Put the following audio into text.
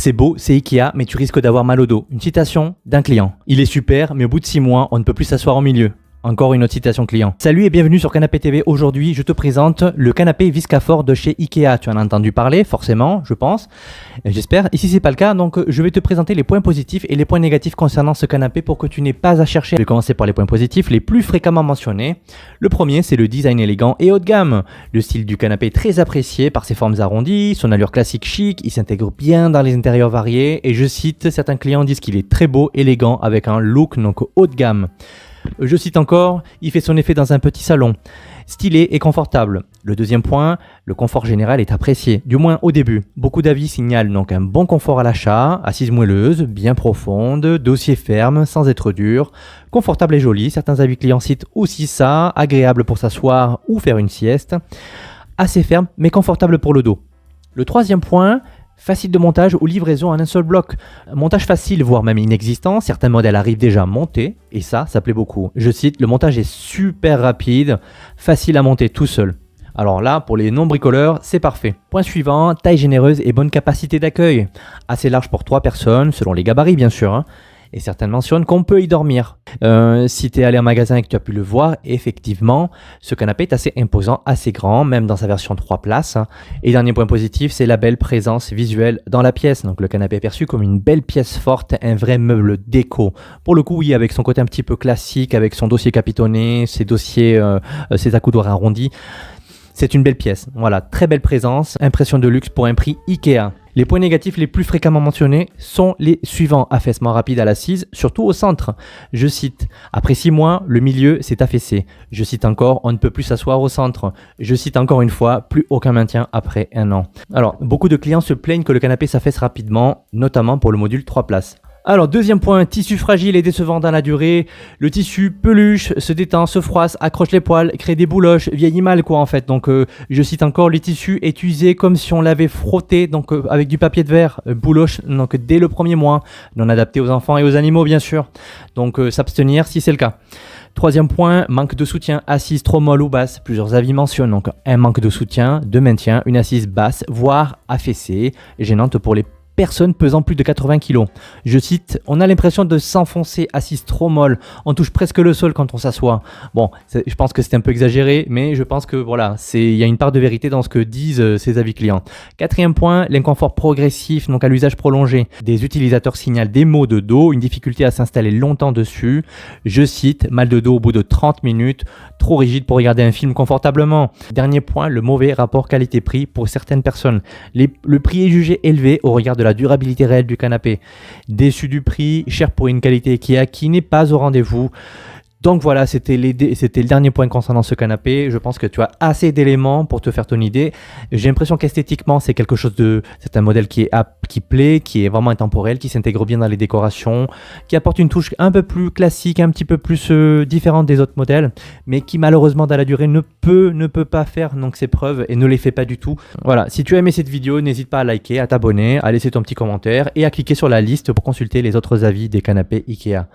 C'est beau, c'est Ikea, mais tu risques d'avoir mal au dos. Une citation d'un client. Il est super, mais au bout de 6 mois, on ne peut plus s'asseoir au milieu. Encore une autre citation client. Salut et bienvenue sur Canapé TV. Aujourd'hui, je te présente le canapé Viscafort de chez Ikea. Tu en as entendu parler, forcément, je pense. J'espère. Et si c'est pas le cas, donc je vais te présenter les points positifs et les points négatifs concernant ce canapé pour que tu n'aies pas à chercher. Je vais commencer par les points positifs les plus fréquemment mentionnés. Le premier, c'est le design élégant et haut de gamme. Le style du canapé est très apprécié par ses formes arrondies, son allure classique chic, il s'intègre bien dans les intérieurs variés et je cite, certains clients disent qu'il est très beau, élégant avec un look donc haut de gamme. Je cite encore, il fait son effet dans un petit salon. Stylé et confortable. Le deuxième point, le confort général est apprécié, du moins au début. Beaucoup d'avis signalent donc un bon confort à l'achat, assise moelleuse, bien profonde, dossier ferme, sans être dur, confortable et joli. Certains avis clients citent aussi ça, agréable pour s'asseoir ou faire une sieste, assez ferme mais confortable pour le dos. Le troisième point, facile de montage ou livraison en un seul bloc. Montage facile, voire même inexistant. Certains modèles arrivent déjà montés et ça plaît beaucoup. Je cite, le montage est super rapide, facile à monter tout seul. Alors là, pour les non-bricoleurs, c'est parfait. Point suivant, taille généreuse et bonne capacité d'accueil. Assez large pour 3 personnes, selon les gabarits bien sûr. Et certains mentionnent qu'on peut y dormir. Si tu es allé en magasin et que tu as pu le voir, effectivement, ce canapé est assez imposant, assez grand, même dans sa version 3 places. Et dernier point positif, c'est la belle présence visuelle dans la pièce. Donc le canapé est perçu comme une belle pièce forte, un vrai meuble déco. Pour le coup, oui, avec son côté un petit peu classique, avec son dossier capitonné, ses dossiers, ses accoudoirs arrondis. C'est une belle pièce. Voilà, très belle présence, impression de luxe pour un prix Ikea. Les points négatifs les plus fréquemment mentionnés sont les suivants. Affaissement rapide à l'assise, surtout au centre. Je cite, après 6 mois, le milieu s'est affaissé. Je cite encore, on ne peut plus s'asseoir au centre. Je cite encore une fois, plus aucun maintien après 1 an. Alors, beaucoup de clients se plaignent que le canapé s'affaisse rapidement, notamment pour le module 3 places. Alors, deuxième point, tissu fragile et décevant dans la durée. Le tissu peluche, se détend, se froisse, accroche les poils, crée des bouloches, vieillit mal quoi en fait. Donc, je cite encore, le tissu est usé comme si on l'avait frotté, donc avec du papier de verre, bouloche, donc dès le premier mois, non adapté aux enfants et aux animaux bien sûr. Donc, s'abstenir si c'est le cas. Troisième point, manque de soutien, assise trop molle ou basse. Plusieurs avis mentionnent donc un manque de soutien, de maintien, une assise basse, voire affaissée, gênante pour les personne pesant plus de 80 kg. Je cite, on a l'impression de s'enfoncer assise trop molle, on touche presque le sol quand on s'assoit. Bon, je pense que c'est un peu exagéré, mais je pense que voilà, il y a une part de vérité dans ce que disent ces avis clients. Quatrième point, l'inconfort progressif, donc à l'usage prolongé. Des utilisateurs signalent des maux de dos, une difficulté à s'installer longtemps dessus. Je cite, mal de dos au bout de 30 minutes, trop rigide pour regarder un film confortablement. Dernier point, le mauvais rapport qualité-prix pour certaines personnes. Le prix est jugé élevé au regard de la durabilité réelle du canapé. Déçu du prix, cher pour une qualité Ikea qui n'est pas au rendez-vous. Donc voilà, c'était le dernier point concernant ce canapé. Je pense que tu as assez d'éléments pour te faire ton idée. J'ai l'impression qu'esthétiquement, c'est un modèle qui plaît, qui est vraiment intemporel, qui s'intègre bien dans les décorations, qui apporte une touche un peu plus classique, un petit peu plus différente des autres modèles, mais qui malheureusement dans la durée ne peut pas faire donc ses preuves et ne les fait pas du tout. Voilà, si tu as aimé cette vidéo, n'hésite pas à liker, à t'abonner, à laisser ton petit commentaire et à cliquer sur la liste pour consulter les autres avis des canapés Ikea.